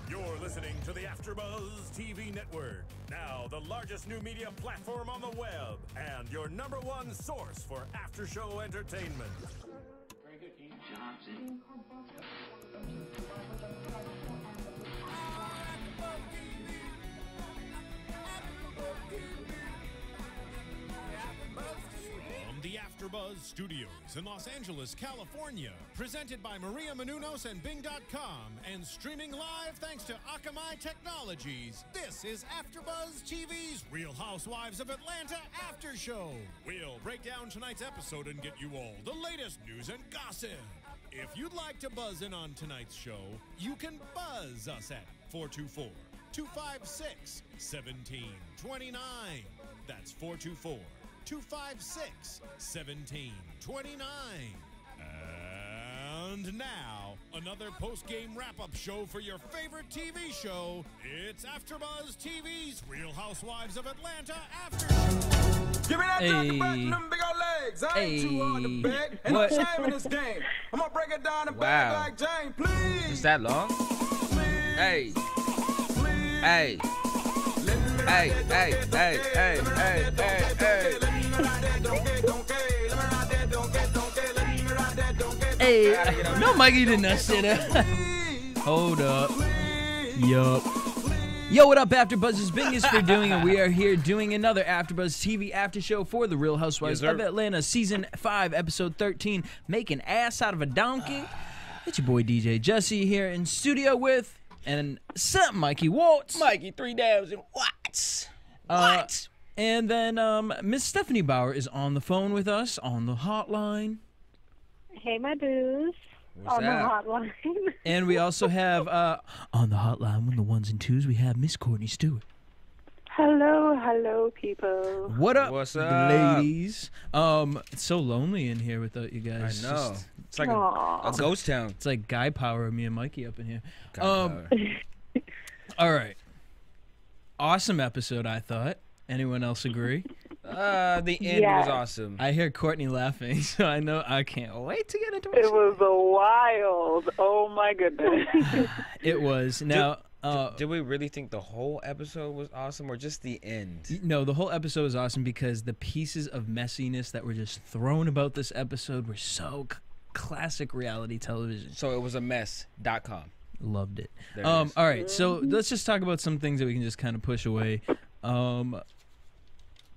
You're listening to the AfterBuzz TV network, now the largest new media platform on the web, and your #1 source for after-show entertainment. Very good, King Johnson. From the AfterBuzz Studios in Los Angeles, California, presented by Maria Menounos and Bing.com, and streaming live thanks to Akamai Technologies, this is AfterBuzz TV's Real Housewives of Atlanta After Show. We'll break down tonight's episode and get you all the latest news and gossip. If you'd like to buzz in on tonight's show, you can buzz us at 424-256-1729. That's 424-256-1729. And now, another post-game wrap-up show for your favorite TV show. It's AfterBuzz TV's Real Housewives of Atlanta After Show. Give me that turkey back and them big old legs. I ain't too hard to beg. Ain't no shame in this game. I'm gonna break it down and bag like Jane, please. Is that long? Please. Hey. Please. Hey. Hey, hey, hey, hey, hey, hey, hey. Hey, no, Mykee did not say that. Hold up. Yup. Yo, what up, AfterBuzz's Bing is for doing, and we are here doing another AfterBuzz TV after show for the Real Housewives of Atlanta, Season 5, Episode 13, Make an Ass Out of a Donkey. It's your boy DJ Jesse here in studio with, and some Mykee Wattz. Mykee 3000 watts. What? And then Miss Stephanie Bauer is on the phone with us on the hotline. Hey, my dudes. What's on that? the hotline. And we also have, on the hotline, with the ones and twos, we have Miss Courtney Stewart. Hello, people. What up, What's up? ladies? It's so lonely in here without you I guys. know. It's like a Aw. ghost town. It's like guy power, me and Mykee up in here. God, power. All right. Awesome episode, I thought. Anyone else agree? The end was awesome. I hear Courtney laughing, so I know I can't wait to get into it. It was wild. Oh, my goodness. It was. Now, Did we really think the whole episode was awesome, or just the end? no, the whole episode was awesome because the pieces of messiness that were just thrown about this episode were so classic reality television. So it was a mess.com. Loved it. There it All is. right, so let's just talk about some things that we can just kind of push away.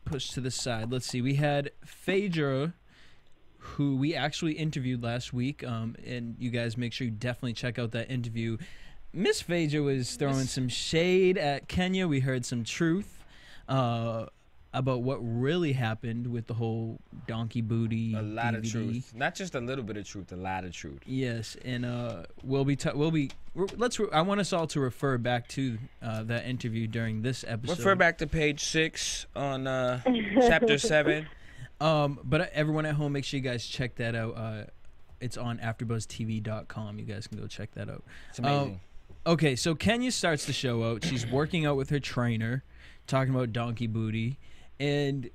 Push to the side. Let's see. We had Phaedra, who we actually interviewed last week, and you guys make sure you definitely check out that interview. Miss Phaedra was throwing some shade at Kenya. We heard some truth about what really happened with the whole donkey booty A lot of DVD. truth. Not just a little bit of truth, a lot of truth. Yes, and I want us all to refer back to that interview during this episode. Refer back to page 6 on chapter 7. But everyone at home, make sure you guys check that out. It's on AfterBuzzTV.com. You guys can go check that out. It's amazing. Okay, so Kenya starts the show out. She's working out with her trainer, talking about donkey booty, and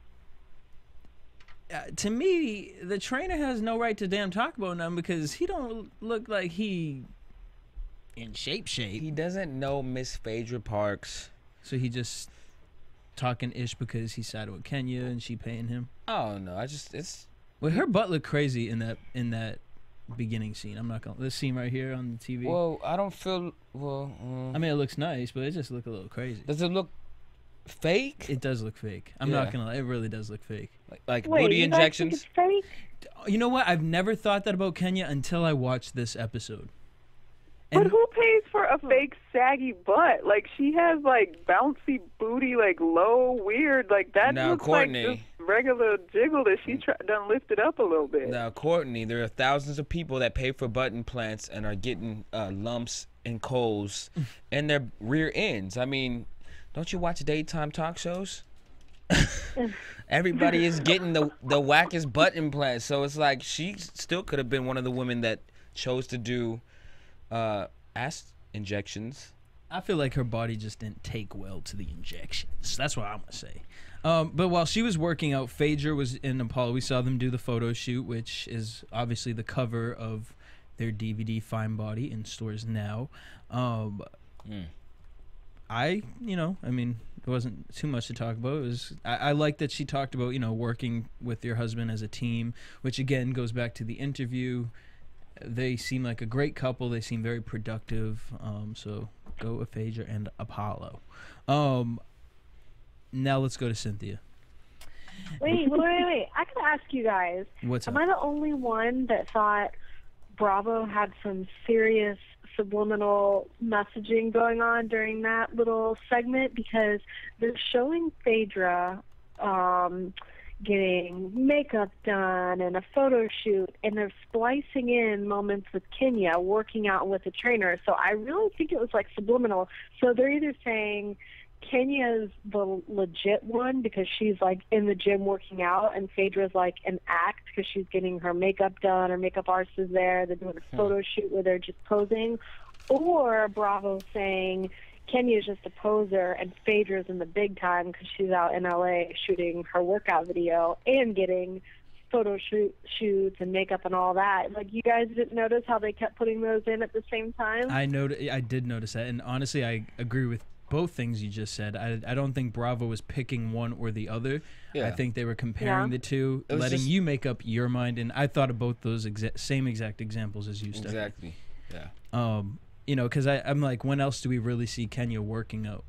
to me, the trainer has no right to damn talk about them because he don't look like he in shape. He doesn't know Miss Phaedra Parks. So he just talking ish because he sided with Kenya and she paying him. Oh no, it's Well, her butt looked crazy in that beginning scene. I'm not gonna this scene right here on the TV. well, I don't feel I mean, it looks nice, but it just looked a little crazy. does it look fake? It does look fake. I'm Yeah. not gonna lie. It really does look fake. Like Wait, booty you guys think injections? it's fake? You know what? I've never thought that about Kenya until I watched this episode. But And who pays for a fake saggy butt? Like, she has, like, bouncy booty, like, low, weird. Like, that Now, looks Courtney. like just regular jiggle that she done lifted up a little bit. Now, Courtney, there are thousands of people that pay for butt implants and are getting lumps and coals in their rear ends. I mean, don't you watch daytime talk shows? Everybody is getting the wackest butt implants, so it's like she still could have been one of the women that chose to do ass injections. I feel like her body just didn't take well to the injections. That's what I'm gonna say. But while she was working out, Phaedra was in Apollo. We saw them do the photo shoot, which is obviously the cover of their DVD Fine Body in stores now. I mean, it wasn't too much to talk about. It was I like that she talked about, working with your husband as a team, which again goes back to the interview. They seem like a great couple. They seem very productive. So go with Phaedra and Apollo. Now let's go to Cynthia. Wait. I gotta ask you guys. What's up? Am I the only one that thought Bravo had some serious subliminal messaging going on during that little segment? Because they're showing Phaedra getting makeup done and a photo shoot, and they're splicing in moments with Kenya working out with a trainer. So I really think it was like subliminal. So they're either saying Kenya's the legit one because she's like in the gym working out, and Phaedra's like an act because she's getting her makeup done. Her makeup artist is there. They're doing a photo shoot where they're just posing. Or Bravo saying Kenya's just a poser and Phaedra's in the big time because she's out in LA shooting her workout video and getting photo shoots and makeup and all that. Like, you guys didn't notice how they kept putting those in at the same time? I did notice that, and honestly, I agree with both things you just said. I don't think Bravo was picking one or the other. I think they were comparing the two, letting you make up your mind, and I thought of both those same exact examples as you, Steph. Exactly, yeah. Because I'm like, when else do we really see Kenya working out?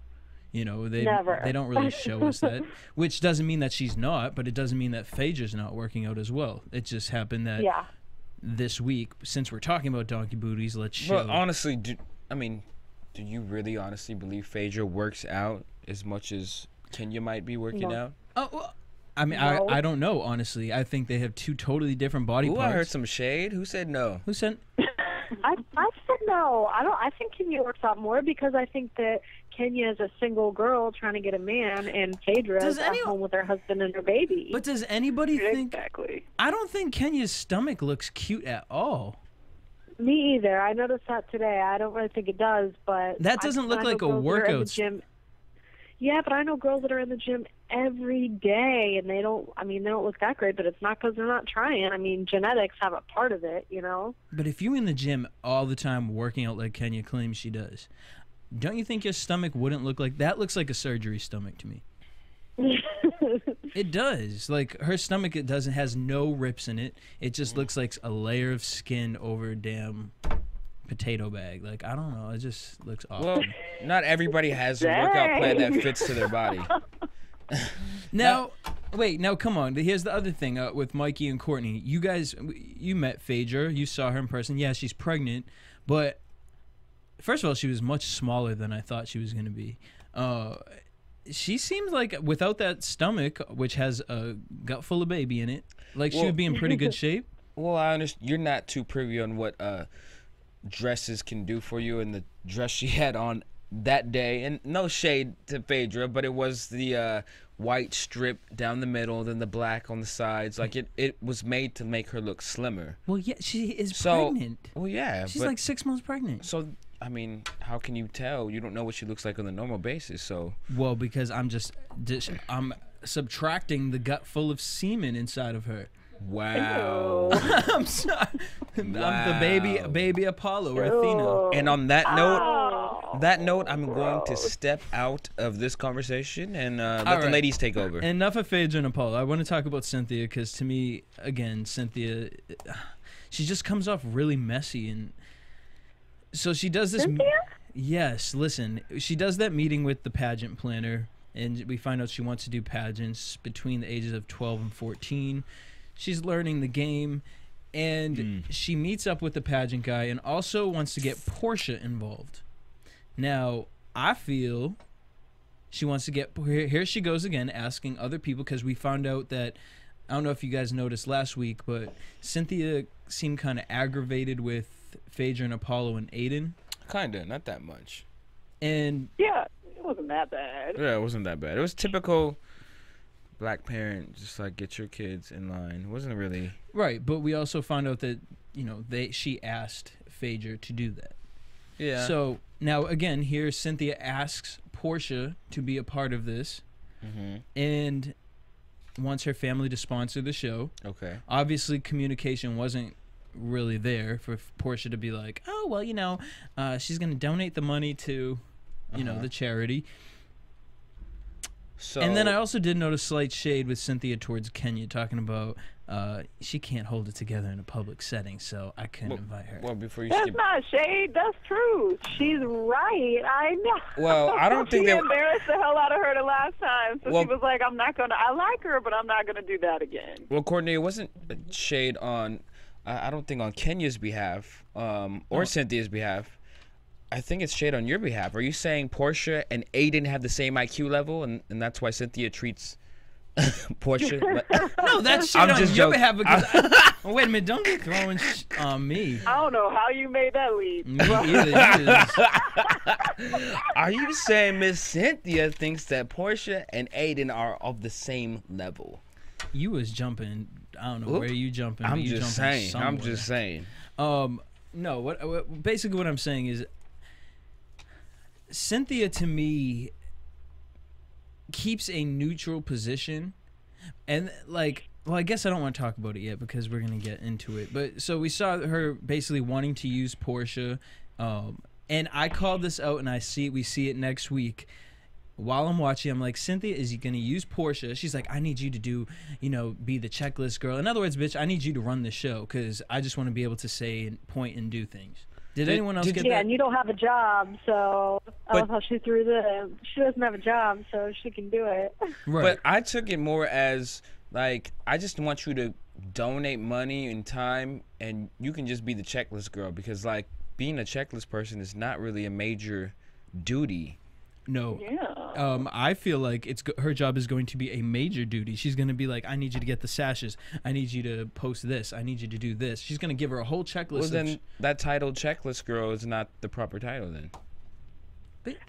Never. They don't really show us that, which doesn't mean that she's not, but it doesn't mean that Phaedra's not working out as well. It just happened that this week, since we're talking about donkey booties, let's show. But honestly, do you really honestly believe Phaedra works out as much as Kenya might be working out? Oh, well, I mean, no. I don't know, honestly. I think they have two totally different body parts. I heard some shade. Who said no? Who said? I said no. I think Kenya works out more because I think that Kenya is a single girl trying to get a man, and Phaedra is at home with her husband and her baby. But does anybody think? Exactly. I don't think Kenya's stomach looks cute at all. Me either. I noticed that today. I don't really think it does, but that doesn't look like a workout. Yeah, but I know girls that are in the gym every day, and they don't look that great, but it's not because they're not trying. I mean, genetics have a part of it, But if you're in the gym all the time working out like Kenya claims she does, don't you think your stomach wouldn't look like that? Looks like a surgery stomach to me. It does. Like, her stomach, has no rips in it. It just looks like a layer of skin over a damn potato bag. Like, I don't know. It just looks awful. Well, not everybody has a workout plan that fits to their body. Now, come on. Here's the other thing with Mykee and Courtney. You guys, you met Phaedra. You saw her in person. Yeah, she's pregnant. But, first of all, she was much smaller than I thought she was going to be. She seems like, without that stomach, which has a gut full of baby in it, like she would be in pretty good shape. Well, I understand. You're not too privy on what dresses can do for you, and the dress she had on that day, and no shade to Phaedra, but it was the white strip down the middle, then the black on the sides. Like, it was made to make her look slimmer. Well, yeah, she is pregnant. Well, yeah. She's like 6 months pregnant. So, I mean, how can you tell? You don't know what she looks like on a normal basis, so. Well, because I'm subtracting the gut full of semen inside of her. Wow. I'm sorry. Wow. I'm the baby Apollo or Athena. And on that note, I'm going to step out of this conversation and let the ladies take over. Enough of Phaedra and Apollo. I want to talk about Cynthia because, to me, again, Cynthia, she just comes off really messy. And so she does this. Cynthia? Yes, listen. She does that meeting with the pageant planner, and we find out she wants to do pageants between the ages of 12 and 14. She's learning the game, and she meets up with the pageant guy and also wants to get Porsha involved. Now, I feel she wants to get... Here she goes again, asking other people, because we found out that... I don't know if you guys noticed last week, but Cynthia seemed kind of aggravated with Phaedra and Apollo and Aiden. Kinda, not that much. And... Yeah, it wasn't that bad. Yeah, it wasn't that bad. It was typical... black parent, just like, get your kids in line. It wasn't really right, but we also found out that she asked Phaedra to do that. Yeah. So now again, here Cynthia asks Porsha to be a part of this, and wants her family to sponsor the show. Okay. Obviously, communication wasn't really there for Porsha to be like, oh, well, you know, she's going to donate the money to, you know, the charity. So, and then I also did notice slight shade with Cynthia towards Kenya, talking about she can't hold it together in a public setting, so I couldn't invite her. Well, before you That's not shade. That's true. She's right. I know. Well, I don't think he embarrassed the hell out of her the last time, so she was like, "I'm not gonna. I like her, but I'm not gonna do that again." Well, Courtney, it wasn't shade on. I don't think on Kenya's behalf, or Cynthia's behalf. I think it's shade on your behalf. Are you saying Porsha and Aiden have the same IQ level, and that's why Cynthia treats Porsha? No, that's shade on your behalf because oh, wait a minute, don't be throwing on me. I don't know how you made that leap. Me either. Are you saying Miss Cynthia thinks that Porsha and Aiden are of the same level? You was jumping. I don't know where you jumping. I'm just saying. Somewhere. I'm just saying. No, basically what I'm saying is Cynthia to me keeps a neutral position, and like, well, I guess I don't want to talk about it yet because we're gonna get into it. But so we saw her basically wanting to use Porsha, and I called this out, and we see it next week. While I'm watching, I'm like, Cynthia, is he gonna use Porsha? She's like, I need you to do, you know, be the checklist girl. In other words, bitch, I need you to run the show because I just want to be able to say and point and do things. Did anyone else get that? Yeah, and you don't have a job, so I love how she threw she doesn't have a job, so she can do it. Right. But I took it more as, like, I just want you to donate money and time, and you can just be the checklist girl because, like, being a checklist person is not really a major duty. No. Yeah. I feel like her job is going to be a major duty. She's going to be like, I need you to get the sashes. I need you to post this. I need you to do this. She's going to give her a whole checklist. Well, then that title, checklist girl, is not the proper title then.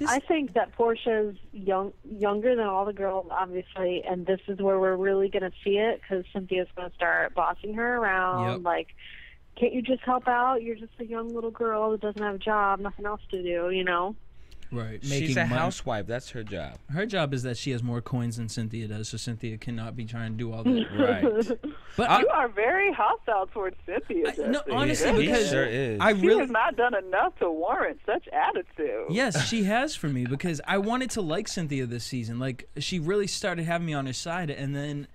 I think that Portia's younger than all the girls, obviously, and this is where we're really going to see it because Cynthia's going to start bossing her around. Yep. Like, can't you just help out? You're just a young little girl that doesn't have a job, nothing else to do, you know? Right. She's a housewife. That's her job. Her job is that she has more coins than Cynthia does, so Cynthia cannot be trying to do all that. Right. But you are very hostile towards Cynthia. No, honestly, because sure is. She has not done enough to warrant such attitude. Yes, she has for me because I wanted to like Cynthia this season. Like, she really started having me on her side, and then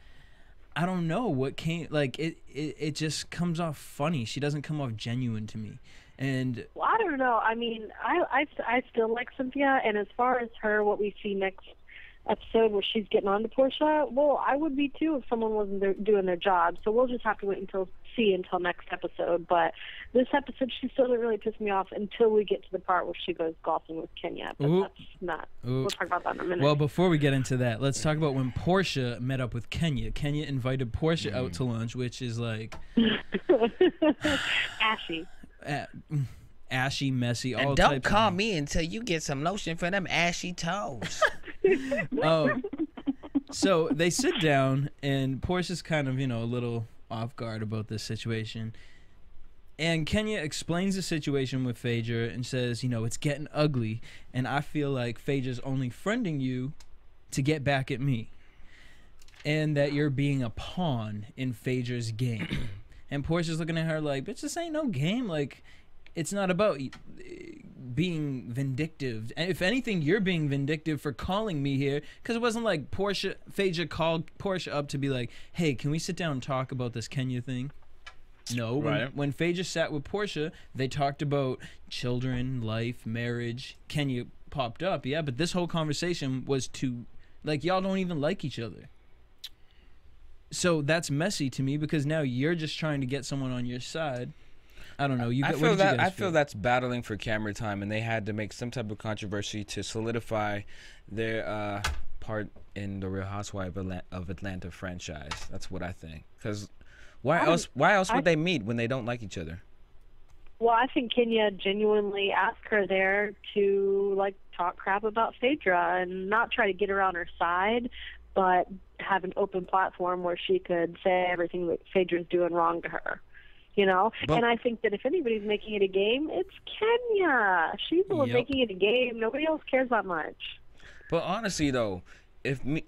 I don't know what came. Like, it just comes off funny. She doesn't come off genuine to me. And well, I don't know. I mean, I still like Cynthia, and as far as her, what we see next episode where she's getting on to Porsha, well, I would be too if someone wasn't doing their job. So we'll just have to wait until next episode. But this episode, she still didn't really piss me off until we get to the part where she goes golfing with Kenya. But that's not. We'll talk about that in a minute. Well, before we get into that, let's talk about when Porsha met up with Kenya. Kenya invited Porsha out to lunch, which is like ashy. Ashy, messy, all and types. don't call me until you get some lotion for them ashy toes. So they sit down, and Porsha's kind of, you know, a little off guard about this situation. And Kenya explains the situation with Phaedra and says, you know, it's getting ugly, and I feel like Phaedra's only friending you to get back at me, and that you're being a pawn in Phaedra's game. And Porsha's looking at her like, bitch, this ain't no game. Like, it's not about being vindictive. And if anything, you're being vindictive for calling me here. Because it wasn't like Phaedra called Porsha up to be like, hey, can we sit down and talk about this Kenya thing? No. Right. When Phaedra sat with Porsha, they talked about children, life, marriage. Kenya popped up, yeah. But this whole conversation was to, like, y'all don't even like each other. So that's messy to me because now you're just trying to get someone on your side. I don't know. I feel that's battling for camera time, and they had to make some type of controversy to solidify their part in the Real Housewives of Atlanta franchise. That's what I think. Because why else would they meet when they don't like each other? Well, I think Kenya genuinely asked her there to, like, talk crap about Phaedra and not try to get her on her side, but have an open platform where she could say everything that Phaedra's doing wrong to her, you know? And I think that if anybody's making it a game, it's Kenya. She's the one making it a game. Nobody else cares that much. But honestly, though,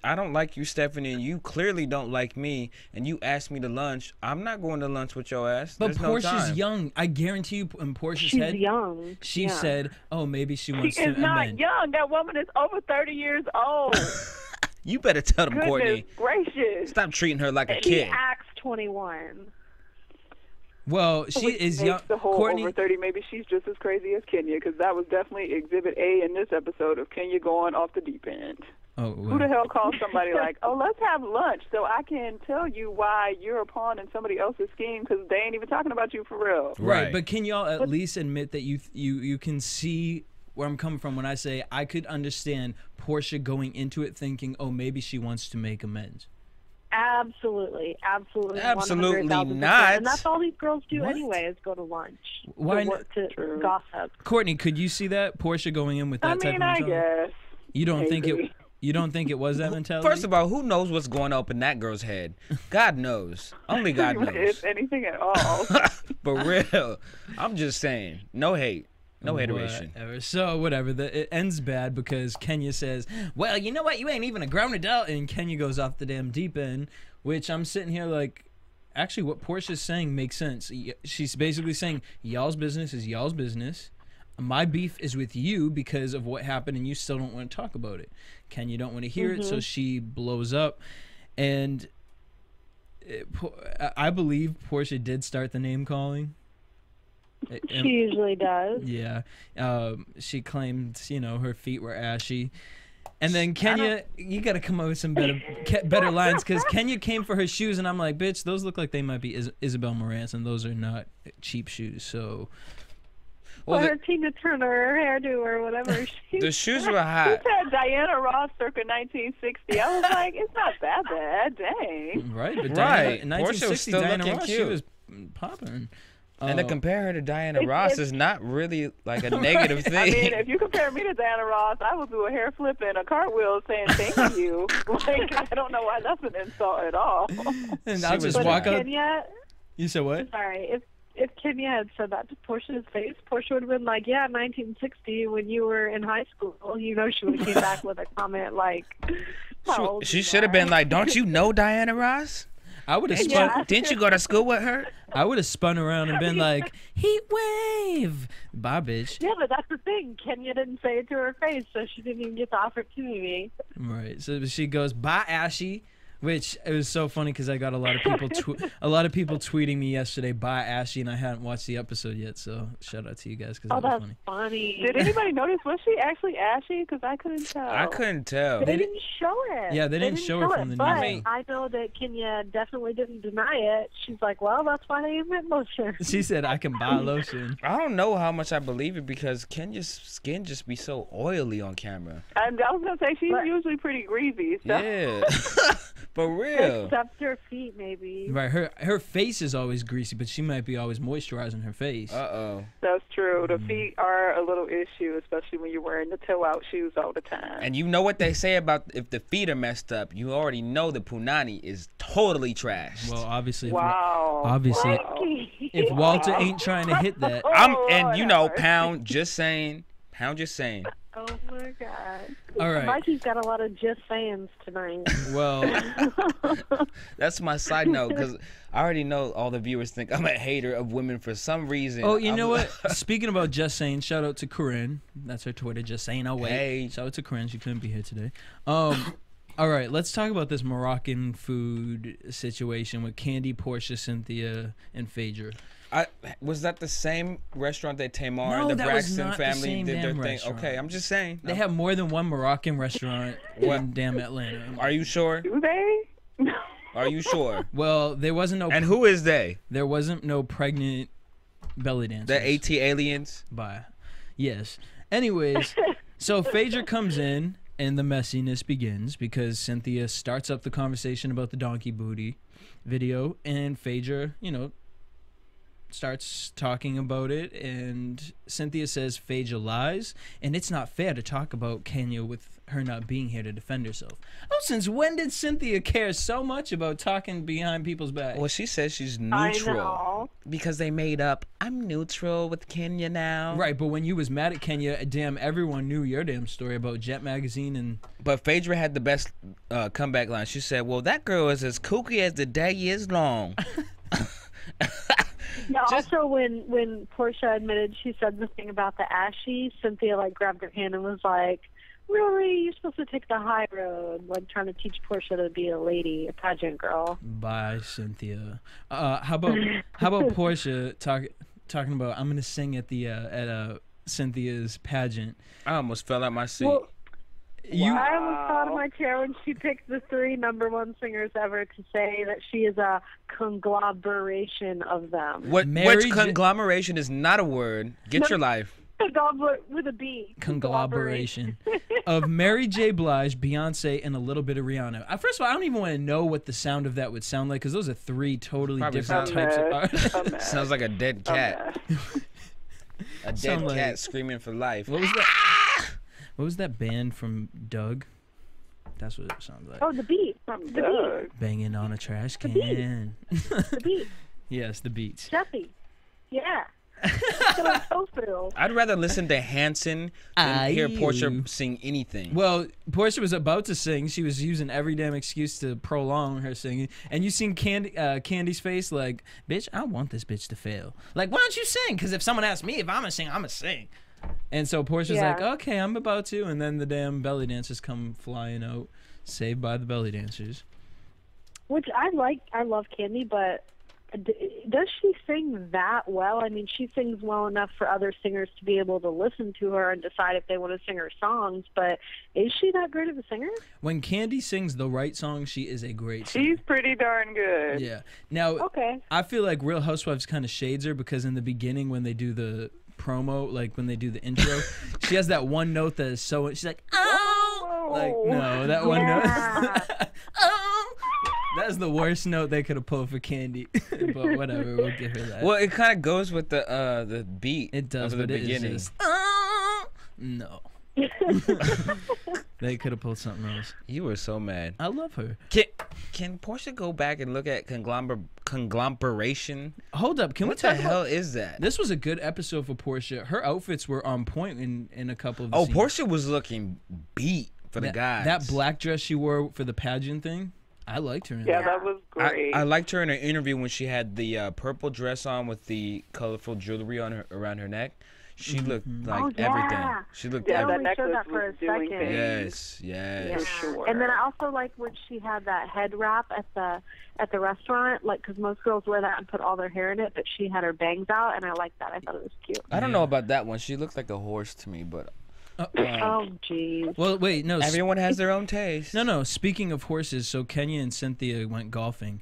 I don't like you, Stephanie, and you clearly don't like me, and you ask me to lunch, I'm not going to lunch with your ass. But There's Portia's no time. young. I guarantee you, in Portia's She's head, young. she said, "Oh, maybe she wants She to is not amend." young. That woman is over 30 years old. You better tell them, Goodness Courtney. gracious. Stop treating her like a She kid. acts 21. Well, she Which is makes young. the whole Courtney, over 30. Maybe she's just as crazy as Kenya, because that was definitely Exhibit A in this episode of Kenya going off the deep end. oh, Who the well, hell calls somebody like, oh, let's have lunch so I can tell you why you're a pawn in somebody else's scheme, because they ain't even talking about you for real. right? But can y'all at least admit that you can see where I'm coming from when I say I could understand Porsha going into it thinking, oh, maybe she wants to make amends. Absolutely. Absolutely 100,000%. not. And that's all these girls do What? anyway, is go to lunch. Why to, work, to gossip. Courtney, could you see that Porsha going in with that I type mean, of I mentality? guess. You don't think it? Maybe. You don't think it was that mentality? First of all, who knows what's going up in that girl's head? God knows. Only God knows. If anything at all. For real. I'm just saying. No hate. No hateration. Whatever. So whatever. It ends bad because Kenya says, "Well, you know what? You ain't even a grown adult," and Kenya goes off the damn deep end. Which I'm sitting here like, actually, what Portia's saying makes sense. She's basically saying, y'all's business is y'all's business. My beef is with you because of what happened, and you still don't want to talk about it. Kenya don't want to hear it, so she blows up. And I believe Porsha did start the name calling. She usually does. Yeah. She claimed, her feet were ashy. And then Kenya, you got to come up with some better lines, because Kenya came for her shoes, and I'm like, bitch, those look like they might be Isabel Marantz, and those are not cheap shoes. So, Or her Tina Turner, her hairdo, or whatever. The shoes were Who hot. said Diana Ross circa 1960? I was like, it's not that bad. Dang. right, but Right. in Porsha 1960, was still Diana looking Ross, she cute. was popping. And to compare her to Diana Ross is not really like a negative thing. I mean, if you compare me to Diana Ross, I will do a hair flip and a cartwheel saying thank you. Like, I don't know why that's an insult at all. And I'll just But walk if out. Kenya, You said what? sorry, if Kenya had said that to Portia's face, Porsche would have been like, yeah, 1960, when you were in high school. She would have came back with a comment like, how old She you should have are. been like, don't you know Diana Ross? I would have spun. Yeah. Didn't you go to school with her? I would have spun around and been like, "Heat wave, bye, bitch." Yeah, but that's the thing. Kenya didn't say it to her face, so she didn't even get the opportunity. Right. So she goes, "Bye, Ashy," which it was so funny because I got a lot of people tweeting me yesterday, "Bye, Ashy," and I hadn't watched the episode yet. So shout out to you guys because Oh, that was that's funny. funny. Did anybody notice? Was she actually ashy? Because I couldn't tell. I couldn't tell. They didn't show it. Yeah, they didn't show it from the but news. I know that Kenya definitely didn't deny it. She's like, well, that's why they invent lotion. She said, "I can buy lotion." I don't know how much I believe it because Kenya's skin just be so oily on camera. I was going to say, she's usually pretty greasy. So. Yeah. For real. Except her feet, maybe. Right. Her face is always greasy, but she might be always moisturizing her face. Uh-oh. That's true. The feet are a little issue, especially when you're wearing the toe-out shoes all the time. And you know what they say about if the feet are messed up, you already know the punani is totally trashed. Well, obviously, Wow. obviously, if Walter ain't trying to hit that, Pound just saying. Oh, my God. all right. Mykey's got a lot of just sayings tonight. Well, That's my side note because I already know all the viewers think I'm a hater of women for some reason. oh, you know what? Speaking about just saying, shout out to Corinne. That's her Twitter. Just saying. Oh wait. Hey. Shout out to Corinne. She couldn't be here today. All right. Let's talk about this Moroccan food situation with Candy, Porsha, Cynthia, and Phaedra. Was that the same restaurant that Tamar No, and the that was Braxton not the family same did their damn thing? restaurant. Okay, I'm just saying. They have more than one Moroccan restaurant in damn Atlanta. Are you sure? Do they? Are you sure? Well, there wasn't no. And who is they? There wasn't no pregnant belly dancers. The AT aliens? Bye. Yes. Anyways, so Phaedra comes in and the messiness begins because Cynthia starts up the conversation about the donkey booty video, and Phaedra, starts talking about it, and Cynthia says Phaedra lies, and it's not fair to talk about Kenya with her not being here to defend herself. Oh, since when did Cynthia care so much about talking behind people's back? Well, she says she's neutral. I know. Because they made up, I'm neutral with Kenya now. Right, but when you was mad at Kenya, damn, everyone knew your damn story about Jet Magazine and... But Phaedra had the best comeback line. She said, well, that girl is as kooky as the day is long. Yeah, also, when Porsha admitted she said the thing about the ashy, Cynthia, like, grabbed her hand and was like, really? You're supposed to take the high road, like trying to teach Porsha to be a lady, a pageant girl. Bye, Cynthia. How about Porsha talking about I'm gonna sing at the at Cynthia's pageant? I almost fell out my seat. Well, I almost fell out of my chair when she picked the 3 #1 singers ever to say that she is a conglomeration of them. Which conglomeration is not a word. Get your life. With a B. Conglomeration of Mary J. Blige, Beyonce, and a little bit of Rihanna. First of all, I don't even want to know what the sound of that would sound like, because those are 3 totally different types of art. Sounds like a dead cat. A dead cat screaming for life. What was that? What was that band from Doug? That's what it sounds like. Oh, the Beat. The Beat. Banging on a trash can. The Beat. Yes, the Beats. Jesse. Yeah. I'd rather listen to Hanson than hear Porsha sing anything. Well, Porsha was about to sing. She was using every damn excuse to prolong her singing. And you seen Candy's face like, bitch, I want this bitch to fail. Like, why don't you sing? Because if someone asks me if I'm going to sing, I'm going to sing. And so Portia's like, okay, I'm about to. And then the damn belly dancers come flying out, saved by the belly dancers. Which I love Candy, but does she sing that well? I mean, she sings well enough for other singers to be able to listen to her and decide if they want to sing her songs, but is she that great of a singer? When Candy sings the right song, she is a great singer. She's pretty darn good. Yeah. Now, I feel like Real Housewives kind of shades her, because in the beginning when they do the promo, like when they do the intro, she has that one note that is so, she's like, oh, like, no, that one note. Oh. That's the worst note they could have pulled for Candy, but whatever, we'll give her that. Well, it kind of goes with the beat. It does, of but the it beginning. is just, no. They could have pulled something else. You were so mad. I love her. Can Porsha go back and look at conglomeration? Hold up, can we what talk the hell is that? This was a good episode for Porsha. Her outfits were on point in a couple of the scenes. Porsha was looking beat for the guys. That black dress she wore for the pageant thing, I liked her in that. That was great. I liked her in her interview when she had the purple dress on with the colorful jewelry on her around her neck. She looked like everything. She looked that necklace for a second. Yes. Yeah. Sure. And then I also like when she had that head wrap at the restaurant, like, because most girls wear that and put all their hair in it, but she had her bangs out, and I liked that. I thought it was cute. I don't know about that one. She looked like a horse to me, but. Oh, jeez. Well, wait, no. Everyone has their own taste. No. Speaking of horses, so Kenya and Cynthia went golfing.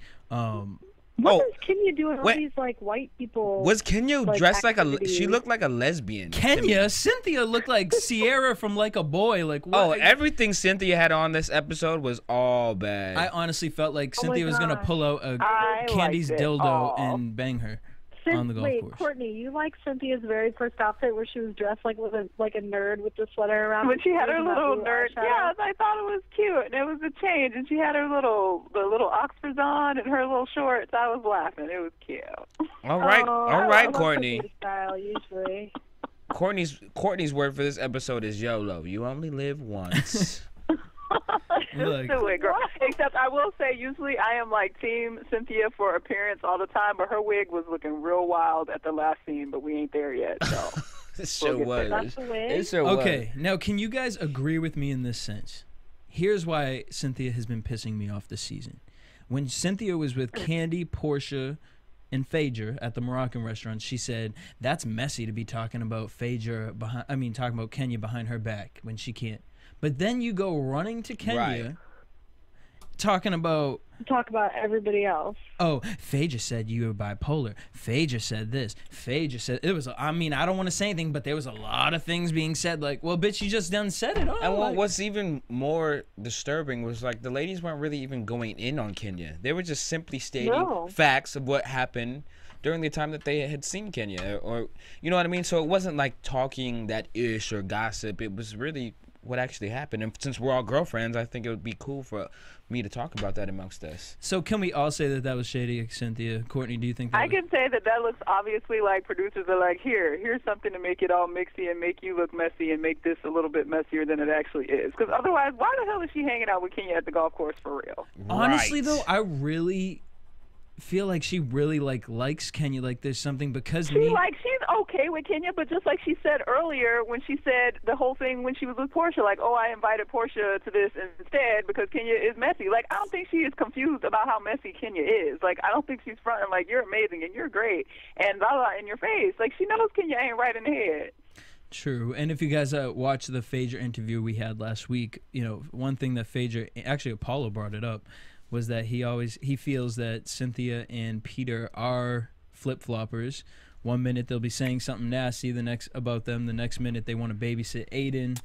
What is Kenya doing all these, like, white people? Was Kenya dressed activities? Like she looked like a lesbian. Kenya? Cynthia looked like Sierra from Like a Boy. Like, what? Oh, everything Cynthia had on this episode was all bad. I honestly felt like Cynthia was going to pull out Candy's dildo and bang her. On the golf course. Courtney, you like Cynthia's very first outfit where she was dressed like a nerd with the sweater around. When she had her little nerd, yes, I thought it was cute, and it was a change. And she had her little Oxfords on and her little shorts. I was laughing. It was cute. All right, Courtney. Style usually. Courtney's word for this episode is YOLO. You only live once. Just do it, girl. Except I will say, usually I am like Team Cynthia for appearance all the time, but her wig was looking real wild at the last scene, but we ain't there yet. So it sure was. That's the wig? It sure okay, now can you guys agree with me in this sense? Here's why Cynthia has been pissing me off this season. When Cynthia was with Candy, Porsha, and Phaedra at the Moroccan restaurant, she said that's messy to be talking about talking about Kenya behind her back when she can't. But then you go running to Kenya talking about everybody else. Oh, Phaedra said you were bipolar. Phaedra said this. Phaedra said it was. I mean, I don't want to say anything, but there was a lot of things being said. Like, well, bitch, you just done said it all. And what's even more disturbing was like the ladies weren't really even going in on Kenya. They were just simply stating facts of what happened during the time that they had seen Kenya, or you know what I mean. So it wasn't like talking that ish or gossip. It was really what actually happened. And since we're all girlfriends, I think it would be cool for me to talk about that amongst us. So can we all say that was shady, Cynthia? Courtney, do you think that I can say that looks obviously like producers are like, here's something to make it all mixy and make you look messy and make this a little bit messier than it actually is. Because otherwise, why the hell is she hanging out with Kenya at the golf course for real? Honestly, though, I really feel like she really likes Kenya. Like there's something because she's okay with Kenya, but just like she said earlier when she said the whole thing when she was with Porsha, like, oh, I invited Porsha to this instead because Kenya is messy. Like, I don't think she is confused about how messy Kenya is. Like, I don't think she's fronting like you're amazing and you're great and blah blah in your face. Like, she knows Kenya ain't right in the head. True. And if you guys watched the Phaedra interview we had last week, you know, one thing that Phaedra, actually Apollo brought it up, was that he feels that Cynthia and Peter are flip-floppers. One minute they'll be saying something nasty about them. The next minute they want to babysit Aiden.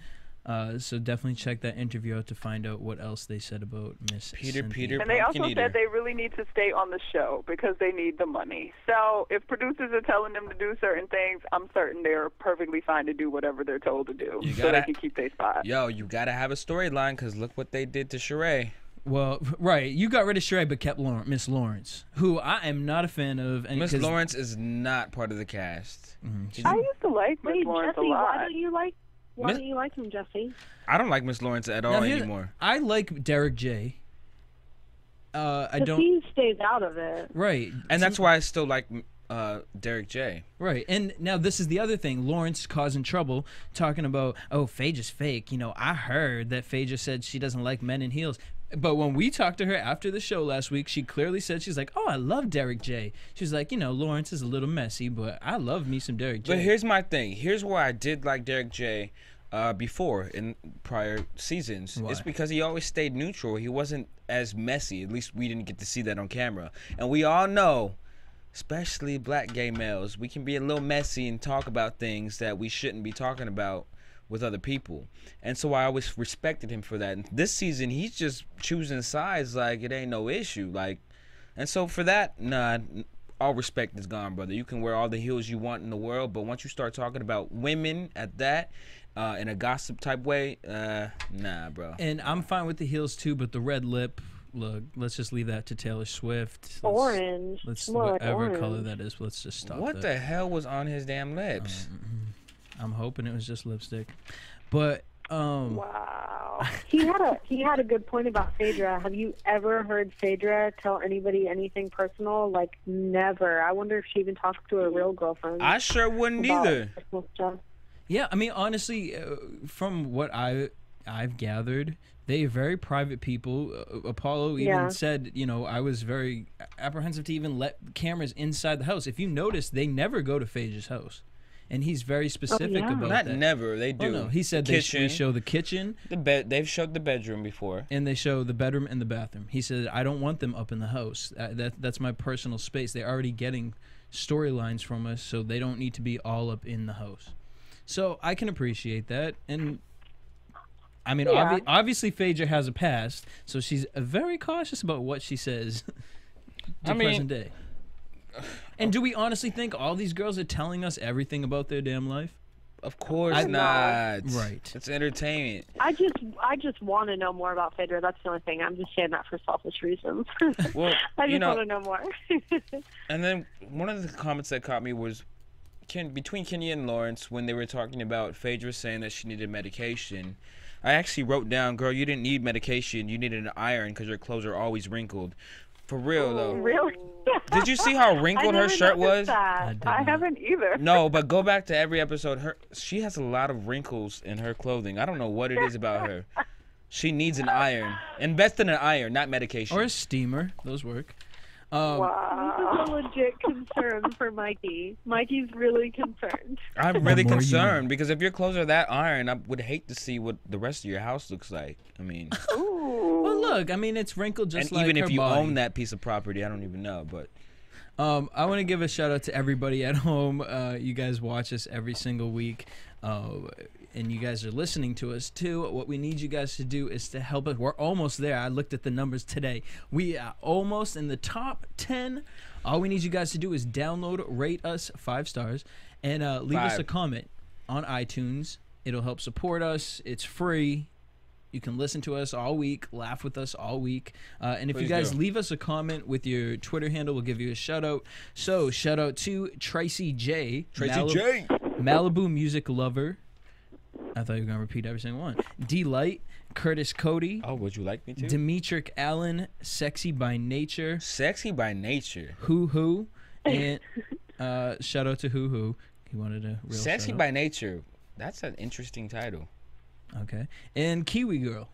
So definitely check that interview out to find out what else they said about Miss Cynthia. And they also said they really need to stay on the show because they need the money. So if producers are telling them to do certain things, I'm certain they're perfectly fine to do whatever they're told to do so they can keep their spot. Yo, you got to have a storyline because look what they did to Sheree. Well, right. You got rid of Sheree but kept Miss Lawrence, who I am not a fan of. And Miss Lawrence is not part of the cast. I used to like Miss Lawrence a lot. Why don't you like him, Jesse? I don't like Miss Lawrence at all anymore. I like Derek J. I don't. He stays out of it. Right. And that's why I still like Derek J. Right. And now this is the other thing. Lawrence causing trouble, talking about, oh, Phaedra's fake. You know, I heard that Phaedra said she doesn't like men in heels. But when we talked to her after the show last week, she clearly said, she's like, oh, I love Derek J. She's like, you know, Lawrence is a little messy, but I love me some Derek J. But here's my thing. Here's why I did like Derek J before in prior seasons. Why? It's because he always stayed neutral. He wasn't as messy. At least we didn't get to see that on camera. And we all know, especially black gay males, we can be a little messy and talk about things that we shouldn't be talking about with other people. And so I always respected him for that. And this season he's just choosing sides like it ain't no issue. Like, and so for that, nah, all respect is gone, brother. You can wear all the heels you want in the world, but once you start talking about women at that in a gossip type way, nah, bro. And I'm fine with the heels too, but the red lip, look, let's just leave that to Taylor Swift. Orange. Let's more whatever like orange. color that is, let's just stop What that. the hell was on his damn lips? I'm hoping it was just lipstick. But wow. He had a good point about Phaedra. Have you ever heard Phaedra tell anybody anything personal? Like, never. I wonder if she even talks to her real girlfriend. I sure wouldn't either. yeah, I mean, honestly, from what I've gathered, they are very private people. Apollo even said, you know, I was very apprehensive to even let cameras inside the house. If you notice, they never go to Phaedra's house. And he's very specific about that. Not never. They do. Oh, no. He said we show the kitchen. They've showed the bedroom before. And they show the bedroom and the bathroom. He said, I don't want them up in the house. That's my personal space. They're already getting storylines from us, so they don't need to be all up in the house. So I can appreciate that. And, I mean, obviously Phaedra has a past, so she's very cautious about what she says to present day. And do we honestly think all these girls are telling us everything about their damn life? Of course not. Right. It's entertainment. I just want to know more about Phaedra. That's the only thing. I'm just saying that for selfish reasons. Well, I just want to know more. And then one of the comments that caught me was between Kenya and Lawrence when they were talking about Phaedra saying that she needed medication. I actually wrote down, girl, you didn't need medication. You needed an iron because your clothes are always wrinkled. For real, though. Really? Did you see how wrinkled her shirt was? I haven't either. No, but go back to every episode. She has a lot of wrinkles in her clothing. I don't know what it is about her. She needs an iron. Invest in an iron, not medication. Or a steamer. Those work. Wow. This is a legit concern for Mykee. Mykee's really concerned. I'm really concerned because if your clothes are that iron, I would hate to see what the rest of your house looks like. I mean. Ooh. Well, look, I mean, it's wrinkled just and like even her if you body. own that piece of property, I don't even know. But I want to give a shout out to everybody at home. You guys watch us every single week, and you guys are listening to us too. What we need you guys to do is to help us. We're almost there. I looked at the numbers today. We are almost in the top 10. All we need you guys to do is download, rate us 5 stars, and leave us a comment on iTunes. It'll help support us. It's free. You can listen to us all week, laugh with us all week. And if you guys leave us a comment with your Twitter handle, we'll give you a shout out. So shout out to Tracy J. Malibu Music Lover. I thought you were going to repeat every single one. D-Light, Curtis Cody. Oh, would you like me to? Demetric Allen, Sexy by Nature. Sexy by Nature. Hoo Hoo. And shout out to Hoo Hoo. He wanted a real Sexy shout-out. by Nature. That's an interesting title. Okay. And Kiwi Girl.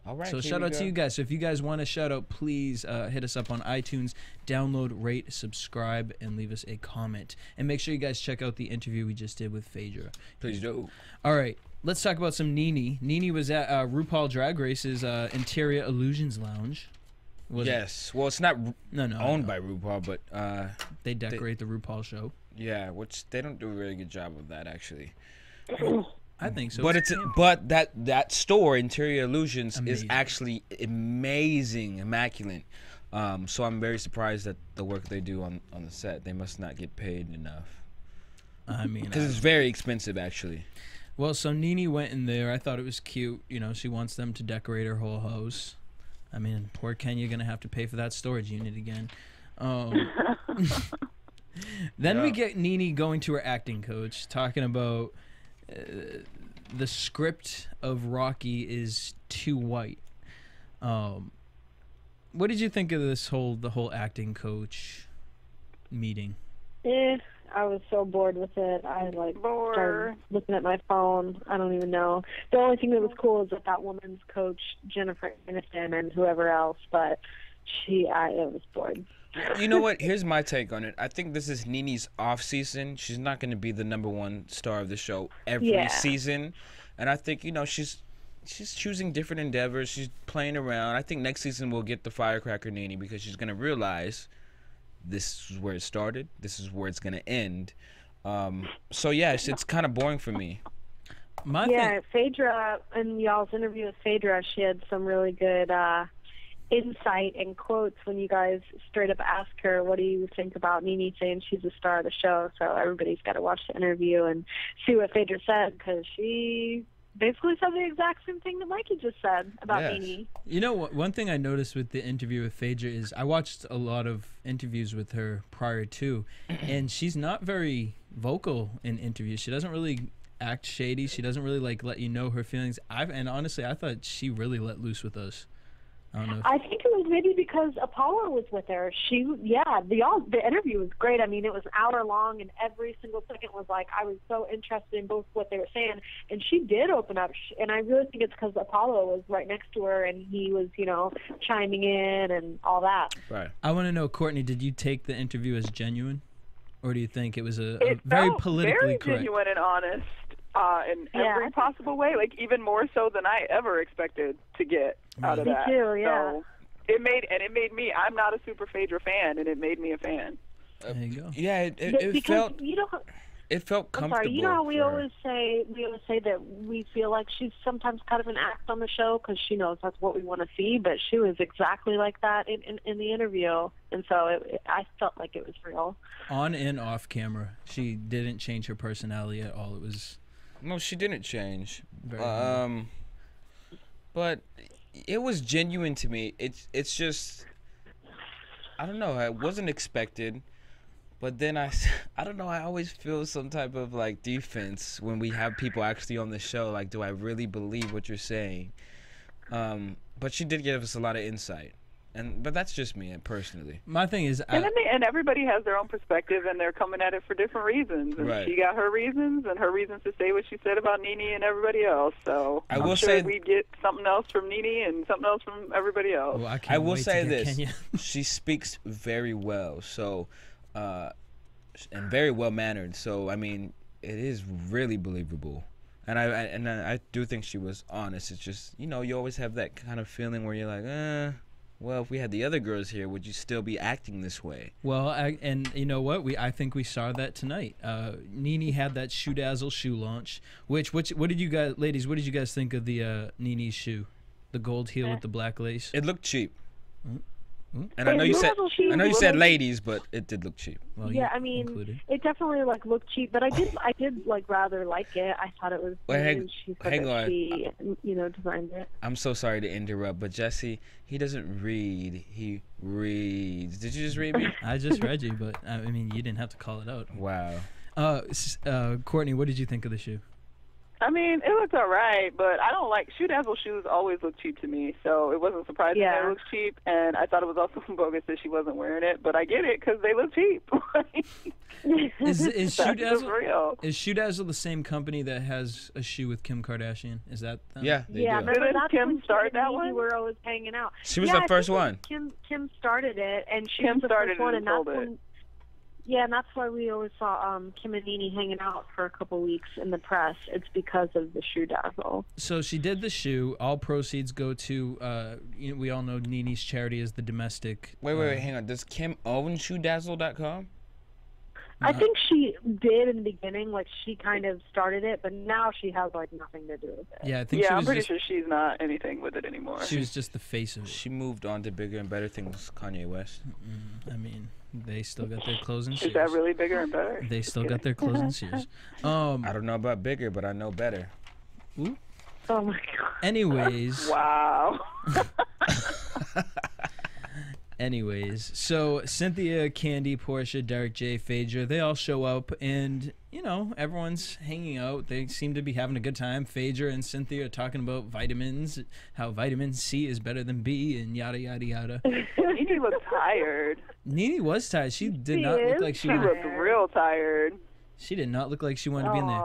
All right. So Kiwi shout out Girl. to you guys. So if you guys want a shout out, please hit us up on iTunes, download, rate, subscribe, and leave us a comment. And make sure you guys check out the interview we just did with Phaedra. Please do. All right. Let's talk about some NeNe. NeNe was at RuPaul Drag Race's Interior Illusions Lounge. Yes. Well, it's not owned by by RuPaul, but they decorate the RuPaul show. yeah, which they don't do a really good job of that actually. I think so. But that store, Interior Illusions, is Amazing. actually amazing, immaculate. So I'm very surprised at the work they do on the set. They must not get paid enough. I mean, Because it's very expensive, actually. well, so NeNe went in there. I thought it was cute. You know, she wants them to decorate her whole house. I mean, poor Kenya gonna have to pay for that storage unit again. Then we get NeNe going to her acting coach, talking about the script of Rocky is too white. What did you think of the whole acting coach meeting? I was so bored with it. I started looking at my phone. I don't even know. The only thing that was cool is that woman's coach, Jennifer Aniston, and whoever else, but I was bored. You know what? Here's my take on it. I think this is NeNe's off season. She's not going to be the #1 star of the show every season, and I think she's choosing different endeavors. She's playing around. I think next season we'll get the firecracker NeNe because she's going to realize this is where it started. This is where it's going to end. So yeah, it's kind of boring for me. Phaedra, in y'all's interview with Phaedra, she had some really good insight and quotes when you guys straight up ask her, what do you think about NeNe saying she's the star of the show? So everybody's got to watch the interview and see what Phaedra said, because she basically said the exact same thing that Mykee just said about NeNe. You know, one thing I noticed with the interview with Phaedra is I watched a lot of interviews with her prior to, and she's not very vocal in interviews. She doesn't really act shady. She doesn't really let you know her feelings. And honestly, I thought she really let loose with us. I don't know. I think it was maybe because Apollo was with her. The interview was great. I mean, it was an hour long, and every single second was like, I was so interested in both what they were saying, and she did open up. And I really think it's because Apollo was right next to her, and he was, chiming in and all that. Right. I want to know, Courtney, did you take the interview as genuine, or do you think it was a very politically very correct? Genuine and honest in every possible way, even more so than I ever expected to get out of that. Me too, yeah. So it made me. I'm not a super Phaedra fan, and it made me a fan. There you go. Yeah, it felt. It felt comfortable. I'm sorry. You know how we always say that we feel like she's sometimes kind of an act on the show because she knows that's what we want to see, but she was exactly like that in the interview, and so I felt like it was real. On and off camera, she didn't change her personality at all. It was. No, she didn't change. Very but it was genuine to me. It's just, I don't know. It wasn't expected. But then I don't know. I always feel some type of defense when we have people actually on the show. Do I really believe what you're saying? But she did give us a lot of insight. But that's just me personally. My thing is, and everybody has their own perspective, and they're coming at it for different reasons. And right. She got her reasons, and her reasons to say what she said about NeNe and everybody else. So I'm sure we'd get something else from NeNe and something else from everybody else. Well, I will say this: Kenya. she speaks very well, and very well mannered. So I mean, it is really believable. And I do think she was honest. It's just, you know, you always have that kind of feeling where you're like, well, if we had the other girls here, would you still be acting this way? Well, and you know what? I think we saw that tonight. NeNe had that Shoe Dazzle shoe launch. What did you guys, ladies? What did you guys think of the NeNe's shoe, the gold heel with the black lace? It looked cheap. And I know you said ladies, but it did look cheap. Well, yeah, I mean, it definitely like looked cheap, but I did like rather like it. I thought it was. Well, hang on. She, you know, designed it. I'm so sorry to interrupt, but Jesse, he doesn't read. He reads. Did you just read me? I just read you, but I mean, you didn't have to call it out. Wow. Courtney, what did you think of the shoe? I mean, it looks all right, but I don't like Shoe Dazzle shoes. Always look cheap to me, so it wasn't surprising that it looks cheap. And I thought it was also bogus that she wasn't wearing it, but I get it because they look cheap. Is Shoe Dazzle real? Is Shoe Dazzle the same company that has a shoe with Kim Kardashian? Is that them? Yeah, they do. Remember that's Kim started that one? We were always hanging out. She was the first one. Kim started it, and she Kim was the started first one, it and that's sold it. when. Yeah, and that's why we always saw Kim and NeNe hanging out for a couple weeks in the press. It's because of the Shoe Dazzle. So she did the shoe. All proceeds go to, we all know NeNe's charity is the domestic. Wait, hang on. Does Kim own ShoeDazzle.com? I think she did in the beginning, like she kind of started it, but now she has like nothing to do with it. Yeah, I think I'm pretty sure she's not anything with it anymore. She was just the face of it. She moved on to bigger and better things, Kanye West. I mean, they still got their clothes and shoes. Is that really bigger and better? They still got their clothes and shoes. I don't know about bigger, but I know better. Ooh. Oh my god. Anyways. Wow. Anyways, so Cynthia, Candy, Porsha, Derek J, Phaedra, they all show up and, you know, everyone's hanging out. They seem to be having a good time. Phaedra and Cynthia are talking about vitamins, how vitamin C is better than B, and yada, yada, yada. NeNe looked tired. NeNe was tired. She did not look like she looked real tired. She did not look like she wanted to be in there.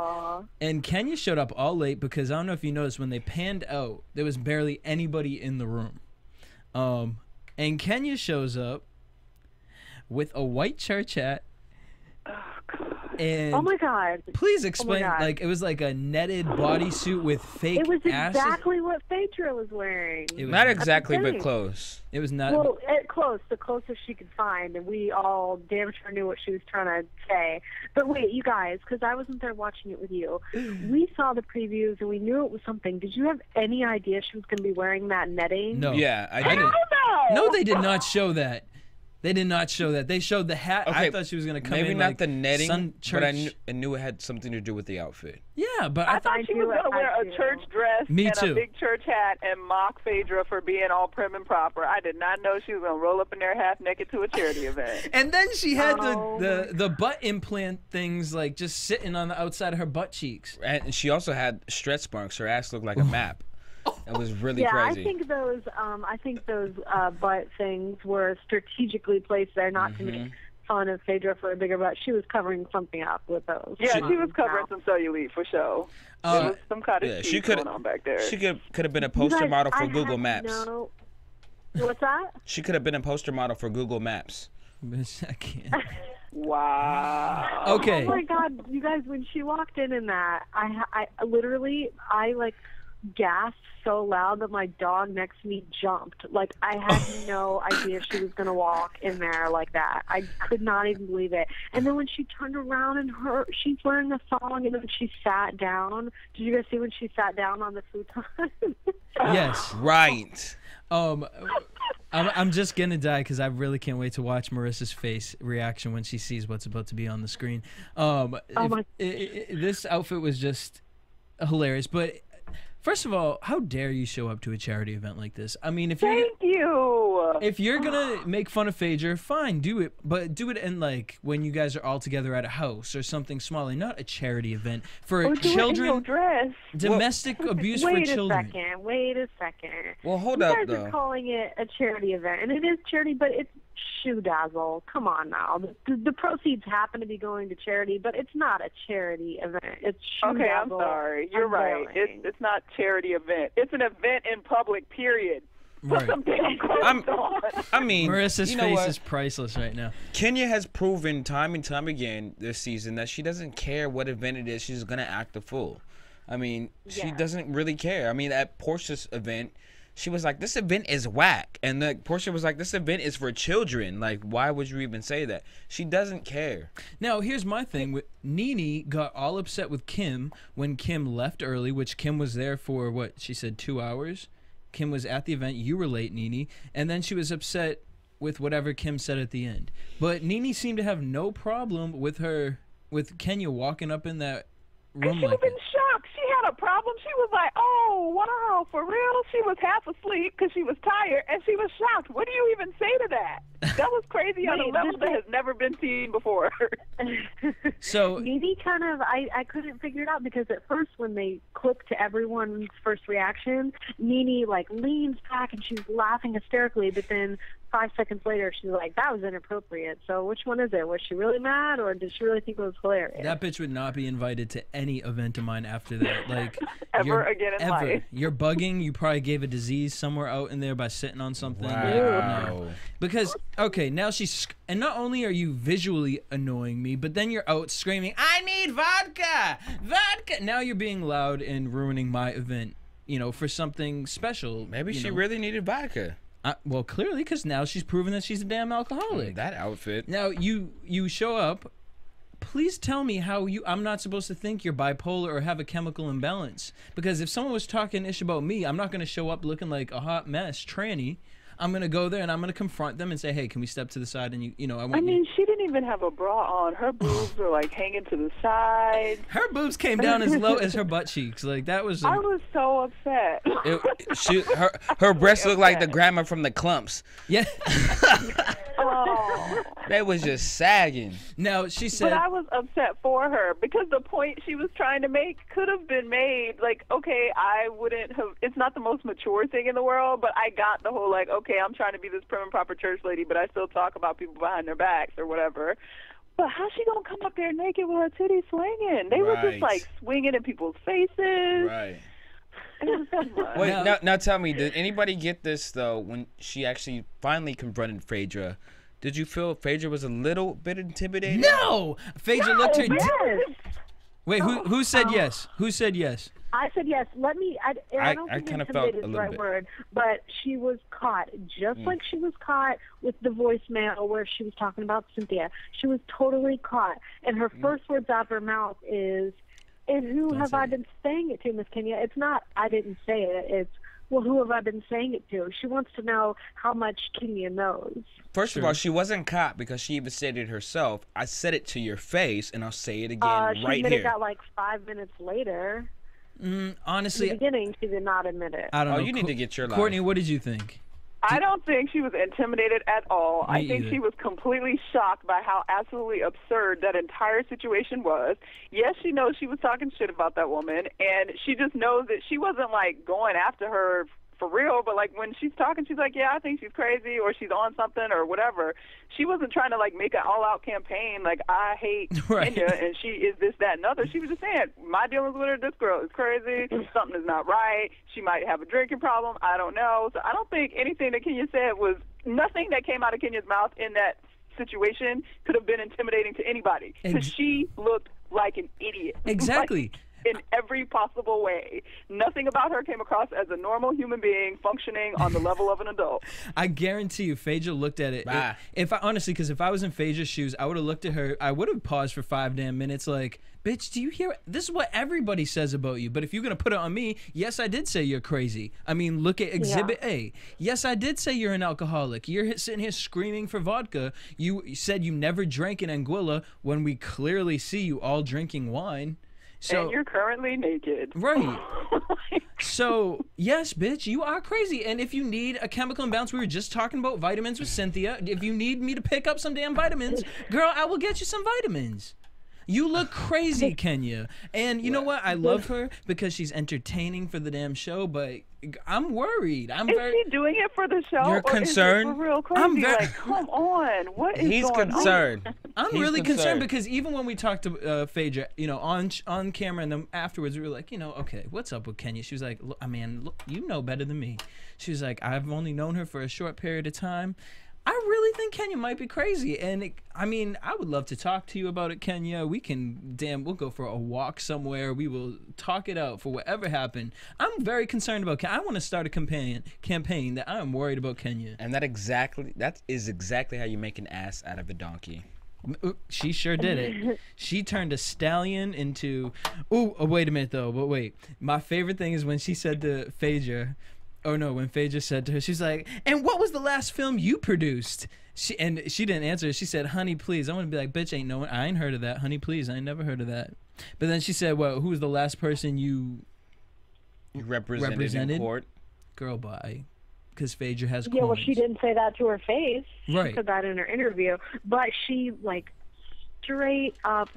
And Kenya showed up all late because I don't know if you noticed, when they panned out, there was barely anybody in the room. And Kenya shows up with a white church hat. And oh my god! Please explain. Like, it was like a netted bodysuit with fake. It was acid. exactly what Phaedra was wearing. It was not exactly, but close. It was not. Well, close, the closest she could find, and we all damn sure knew what she was trying to say. But wait, you guys, because I wasn't there watching it with you, we saw the previews and we knew it was something. Did you have any idea she was going to be wearing that netting? No. Yeah, I did. No, they did not show that. They did not show that. They showed the hat. Okay, I thought she was going to come in maybe not like the netting, but I knew it had something to do with the outfit. Yeah, but I thought she was going to wear a church dress and a big church hat and mock Phaedra for being all prim and proper. I did not know she was going to roll up in there half naked to a charity event. And then she had the butt implant things like just sitting on the outside of her butt cheeks. And she also had stretch marks. Her ass looked like a map. It was really crazy. I think those butt things were strategically placed there, not to make fun of Phaedra for a bigger butt. She was covering something up with those. Yeah, she was covering some cellulite for sure. There was some kind of cheese going on back there. She could have been a poster model for Google Maps. What's that? She could have been a poster model for Google Maps. I can't. Wow. Okay. Oh my God, you guys! When she walked in that, I literally gasped so loud that my dog next to me jumped. Like, I had no idea she was going to walk in there like that. I could not even believe it. And then when she turned around and she's wearing a thong, and then she sat down. Did you guys see when she sat down on the futon? Yes. Right. I'm just gonna die because I really can't wait to watch Marissa's face reaction when she sees what's about to be on the screen. This outfit was just hilarious, but first of all, how dare you show up to a charity event like this? I mean, if you're gonna make fun of Phaedra, fine, do it, but do it in like when you guys are all together at a house or something smaller, not a charity event for children. Domestic abuse for children. Wait a second. Well, hold up, though. You guys are calling it a charity event, and it is charity, but it's Shoe Dazzle. Come on now. The proceeds happen to be going to charity, but it's not a charity event. It's Shoe Dazzle. I'm sorry. You're right. It's not charity event. It's an event in public, period. Right. I mean, Marissa's face is priceless right now. Kenya has proven time and time again this season that she doesn't care what event it is. She's going to act a fool. I mean, she doesn't really care. I mean, at Porsha's event, she was like, this event is whack. And Porsha was like, this event is for children. Like, why would you even say that? She doesn't care. Now, here's my thing. NeNe got all upset with Kim when Kim left early, which Kim was there for, what, she said 2 hours? Kim was at the event. You were late, NeNe. And then she was upset with whatever Kim said at the end. But NeNe seemed to have no problem with Kenya walking up in that room. And she was in shock. She had a problem. She was like, oh, wow, for real? She was half asleep because she was tired, and she was shocked. What do you even say to that? That was crazy on a level that has never been seen before. So NeNe kind of, I couldn't figure it out because at first when they clipped to everyone's first reaction, NeNe like leans back and she's laughing hysterically, but then 5 seconds later she's like, that was inappropriate. So which one is it? Was she really mad or did she really think it was hilarious? that bitch would not be invited to any event of mine after that. Like Ever again in life. You're bugging. You probably gave a disease somewhere out in there by sitting on something. Wow. Like, no. Because okay, now and not only are you visually annoying me, but then you're out screaming, I need vodka! Vodka! Now you're being loud and ruining my event, you know, for something special. Maybe she really needed vodka. Well, clearly, because now she's proven that she's a damn alcoholic. That outfit. Now, you show up. Please tell me how I'm not supposed to think you're bipolar or have a chemical imbalance. Because if someone was talking ish about me, I'm not going to show up looking like a hot mess tranny. I'm going to go there and I'm going to confront them and say, hey, can we step to the side? And I mean, she didn't even have a bra on. Her boobs were like hanging to the side. Her boobs came down as low as her butt cheeks. Like that was. I was so upset. Her breasts looked like the grandma from the Clumps. Yeah. Oh. They was just sagging. Now she said. But I was upset for her because the point she was trying to make could have been made. Like, okay, I wouldn't have. It's not the most mature thing in the world, but I got the whole like, okay, I'm trying to be this prim and proper church lady, but I still talk about people behind their backs or whatever. But how's she gonna come up there naked with her titties swinging? They were just like swinging in people's faces. Right. Wait, now tell me, did anybody get this though when she actually finally confronted Phaedra? Did you feel Phaedra was a little bit intimidating? No! Phaedra looked her... Wait, who said yes? Who said yes? I said yes. I don't think kind of felt intimidated is the right word, but she was caught, just like she was caught with the voicemail where she was talking about Cynthia. She was totally caught, and her first words out of her mouth is, and who have I been saying it to, Miss Kenya? It's not, I didn't say it. It's, well, who have I been saying it to? She wants to know how much Kenya knows. First of all, she wasn't caught because she even said it herself. I said it to your face, and I'll say it again right here. She admitted that like 5 minutes later. Honestly, in the beginning, she did not admit it. I don't know. You need to get your life. Courtney, what did you think? I don't think she was intimidated at all. I think she was completely shocked by how absolutely absurd that entire situation was. Yes, she knows she was talking shit about that woman, and she just knows that she wasn't, like, going after her for real, but, like, when she's talking, she's like, yeah, I think she's crazy, or she's on something, or whatever. She wasn't trying to, like, make an all-out campaign, like, I hate Kenya, and she is this, that, and other. She was just saying, my dealings with her, this girl is crazy, something is not right, she might have a drinking problem, I don't know. So I don't think anything that Kenya said was, nothing that came out of Kenya's mouth in that situation could have been intimidating to anybody, because she looked like an idiot. Exactly. In every possible way. Nothing about her came across as a normal human being functioning on the level of an adult. I guarantee you, Phaedra looked at it. If I was in Phaedra's shoes, I would have looked at her. I would have paused for 5 damn minutes like, bitch, do you hear? This is what everybody says about you. But if you're going to put it on me, yes, I did say you're crazy. I mean, look at Exhibit A. Yes, I did say you're an alcoholic. You're sitting here screaming for vodka. You said you never drank in Anguilla when we clearly see you all drinking wine. So, and you're currently naked. Right. So, yes, bitch, you are crazy. And if you need a chemical imbalance, we were just talking about vitamins with Cynthia. If you need me to pick up some damn vitamins, girl, I will get you some vitamins. You look crazy, Kenya. And you know what? I love her because she's entertaining for the damn show, but I'm worried. Is she doing it for the show? You're concerned? Is it for real crazy? Like, come on. What is He's going concerned. on? I'm really concerned because even when we talked to Phaedra, you know, on camera and then afterwards, we were like, you know, okay, what's up with Kenya? She was like, look, I mean, look, you know better than me. She was like, I've only known her for a short period of time. I really think Kenya might be crazy, and I mean, I would love to talk to you about it, Kenya. We'll go for a walk somewhere. We will talk it out for whatever happened. I'm very concerned about Kenya. I want to start a campaign that I am worried about Kenya. And that is exactly how you make an ass out of a donkey. She sure did it. She turned a stallion into. Oh, wait a minute though. But wait, my favorite thing is when she said to Phaedra. Oh no! When Phaedra said to her, she's like, "And what was the last film you produced?" She didn't answer. She said, "Honey, please." I want to be like, "Bitch, I ain't heard of that." Honey, please, I ain't never heard of that. But then she said, "Well, who was the last person you represented in court?" Girl, bye. Because Phaedra has. Yeah, well, corns. she didn't say that to her face. Right. She said that in her interview, but she straight up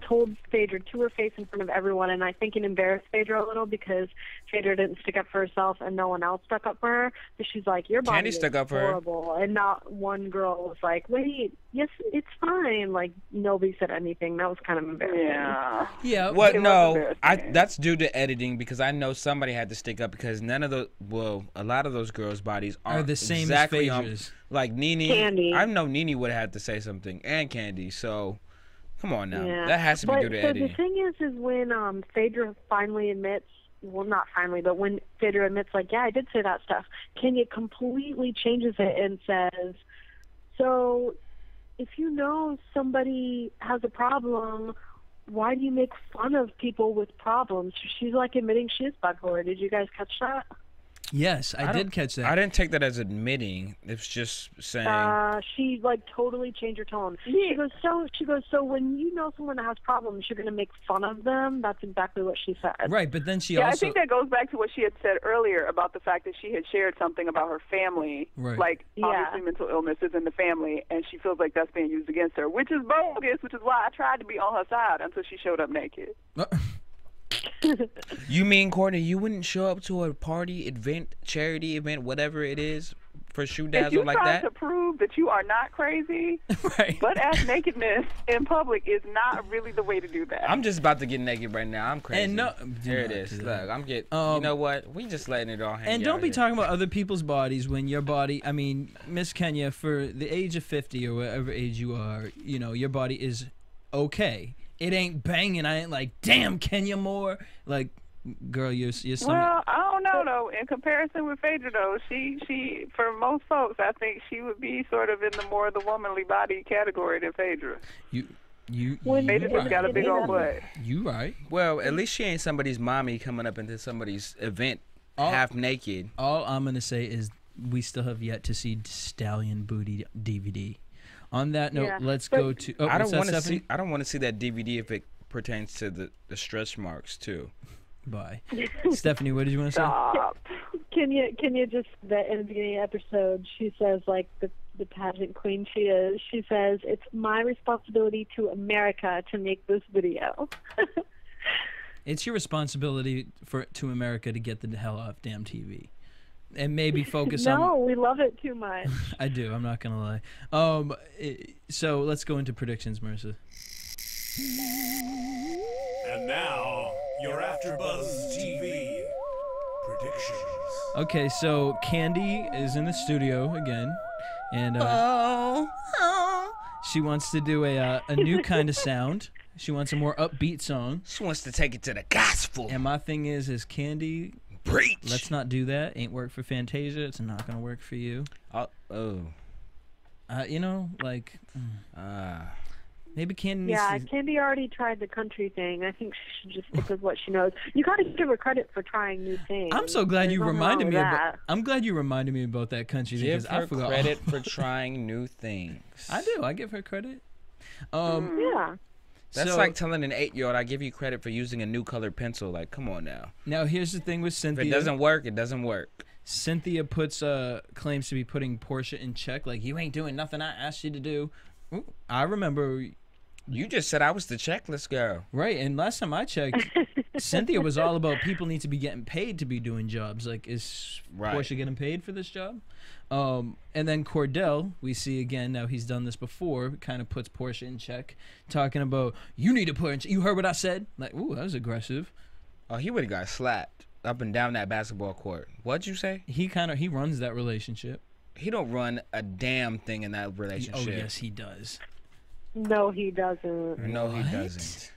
told Phaedra to her face in front of everyone, and I think it embarrassed Phaedra a little because Phaedra didn't stick up for herself and no one else stuck up for her. So she's like, "Your body is horrible," and not one girl was like, "Wait, yes, it's fine." Like nobody said anything. That was kind of embarrassing. Yeah. What? No, that's due to editing because I know somebody had to stick up because a lot of those girls' bodies are the same exactly as Phaedra's. Like NeNe, Candy. I know NeNe would have had to say something, and Candy. So, come on now, that has to be due to editing. The thing is when Phaedra finally admits, well, not finally, but when Phaedra admits, yeah, I did say that stuff, Kenya completely changes it and says, "So, if you know somebody has a problem, why do you make fun of people with problems?" She's admitting she is bipolar. Did you guys catch that? Yes, I did catch that. I didn't take that as admitting. It's just saying. She totally changed her tone. She goes, so when you know someone that has problems, you're going to make fun of them? That's exactly what she said. Right, but then she also. I think that goes back to what she had said earlier about the fact that she had shared something about her family. Right. Obviously mental illness is in the family, and she feels like that's being used against her, which is bogus, which is why I tried to be on her side until she showed up naked. You mean, Courtney, you wouldn't show up to a party, event, charity event, whatever it is, for shoe dazzle like that? If you try to prove that you are not crazy, right. butt-ass nakedness in public is not really the way to do that. I'm just about to get naked right now. I'm crazy. And here it is. Look, I'm getting. You know what? We just letting it all hang out. And don't be talking about other people's bodies when your body. I mean, Miss Kenya, for the age of 50 or whatever age you are, your body is okay. It ain't banging. I ain't like, damn, Kenya Moore. Like, girl, you're Well, I don't know though. In comparison with Phaedra though, she for most folks, I think she would be sort of in the more the womanly body category than Phaedra. Phaedra just got a big old butt. You right. Well, at least she ain't somebody's mommy coming up into somebody's event half naked. All I'm gonna say is we still have yet to see Stallion Booty DVD. On that note, let's go to. Oh, I don't want to see. I don't want to see that DVD if it pertains to the stretch marks too. Bye, Stephanie. What did you want to say? Kenya just that in the beginning of the episode, she says the pageant queen she is. She says it's my responsibility to America to make this video. It's your responsibility to America to get the hell off damn TV. And maybe focus on. No, we love it too much. I do. I'm not gonna lie. So let's go into predictions, Marissa. And now your AfterBuzz TV predictions. Okay, so Candy is in the studio again, and she wants to do a new kind of sound. She wants a more upbeat song. She wants to take it to the gospel. And my thing is Candy. Preach. Let's not do that. Ain't work for Fantasia. It's not gonna work for you. Maybe Candy. Candy already tried the country thing. I think she should just stick with what she knows. You gotta give her credit for trying new things. I'm so glad you reminded me. I'm glad you reminded me about that country because I forgot. Give her credit for trying new things. I do. I give her credit. Yeah. That's like telling an 8-year-old, I give you credit for using a new colored pencil. Like, come on now. Now, here's the thing with Cynthia. If it doesn't work, it doesn't work. Cynthia claims to be putting Porsha in check. Like, you ain't doing nothing I asked you to do. Ooh, I remember. You just said I was the checklist girl. Right, and last time I checked, Cynthia was all about people need to be getting paid to be doing jobs. Like, is Porsha getting paid for this job? And then Cordell, we see again, now he's done this before, kind of puts Porsha in check, talking about, you need to put in check. You heard what I said? Like, ooh, that was aggressive. Oh, he would have got slapped up and down that basketball court. What'd you say? He runs that relationship. He don't run a damn thing in that relationship. Oh, yes, he does. No, he doesn't. No, he doesn't.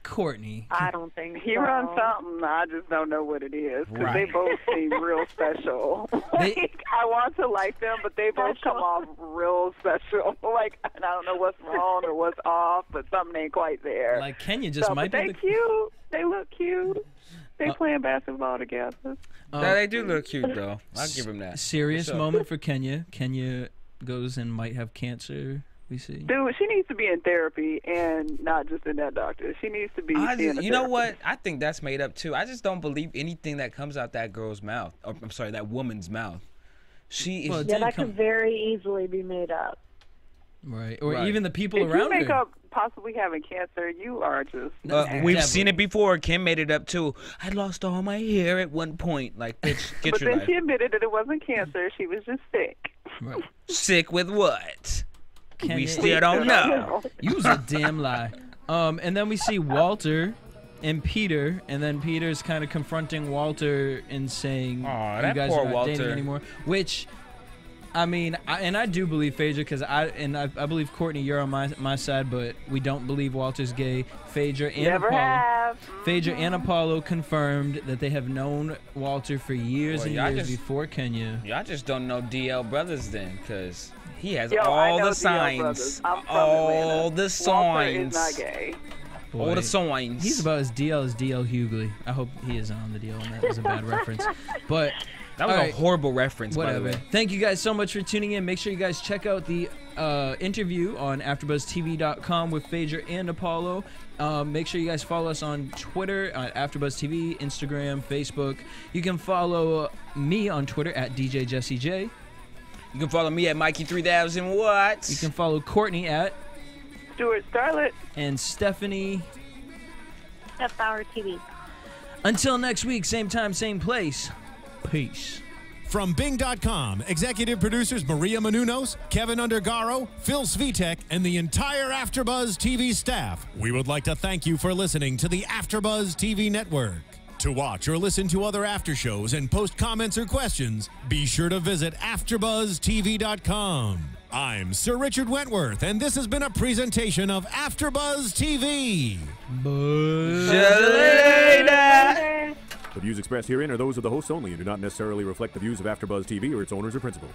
Courtney. I don't think He so. runs something. I just don't know what it is because they both seem real special. Like, I want to like them, but they both come off real special. Like, I don't know what's wrong or what's off, but something ain't quite there. Like Kenya just might be. They cute. They look cute. They playing basketball together. They do look cute though. I'll give him that. Serious moment for Kenya. Kenya goes and might have cancer. We see. Dude, she needs to be in therapy and not just in that doctor. She needs to be. You know what? I think that's made up too. I just don't believe anything that comes out that girl's mouth. Or, I'm sorry, that woman's mouth. She is. Well, that could very easily be made up. Right, or even the people around her. If you make up possibly having cancer, you are just. We've seen it before. Kim made it up too. I lost all my hair at one point. Like, bitch, get but your then life. she admitted that it wasn't cancer. She was just sick. Right. Sick with what? Kenya, we still don't know. Use a damn lie. And then we see Walter and Peter, and then Peter's kind of confronting Walter and saying, "You guys are not dating anymore." Which, I mean, I do believe Phaedra, because I believe Courtney, you're on my side, but we don't believe Walter's gay. Phaedra and Apollo confirmed that they have known Walter for years and years before Kenya. Y'all just don't know DL Brothers then, because he has I all know the signs. All the signs. Walter is not gay. All the signs. He's about as DL as DL Hughley. I hope he isn't on the deal, and that was a bad reference. But that was a horrible reference, whatever. by the way. Thank you guys so much for tuning in. Make sure you guys check out the interview on AfterBuzzTV.com with Phaedra and Apollo. Make sure you guys follow us on Twitter at AfterBuzzTV, Instagram, Facebook. You can follow me on Twitter at DJ Jesse J. You can follow me at Mykee 3000 Wattz. You can follow Courtney at Stewart Starlet. And Stephanie at Bauer TV. Until next week, same time, same place. Peace. From Bing.com, executive producers Maria Menounos, Kevin Undergaro, Phil Svitek, and the entire AfterBuzz TV staff, we would like to thank you for listening to the AfterBuzz TV network. To watch or listen to other after shows and post comments or questions, be sure to visit AfterBuzzTV.com. I'm Sir Richard Wentworth, and this has been a presentation of AfterBuzz TV. The views expressed herein are those of the hosts only and do not necessarily reflect the views of AfterBuzz TV or its owners or principals.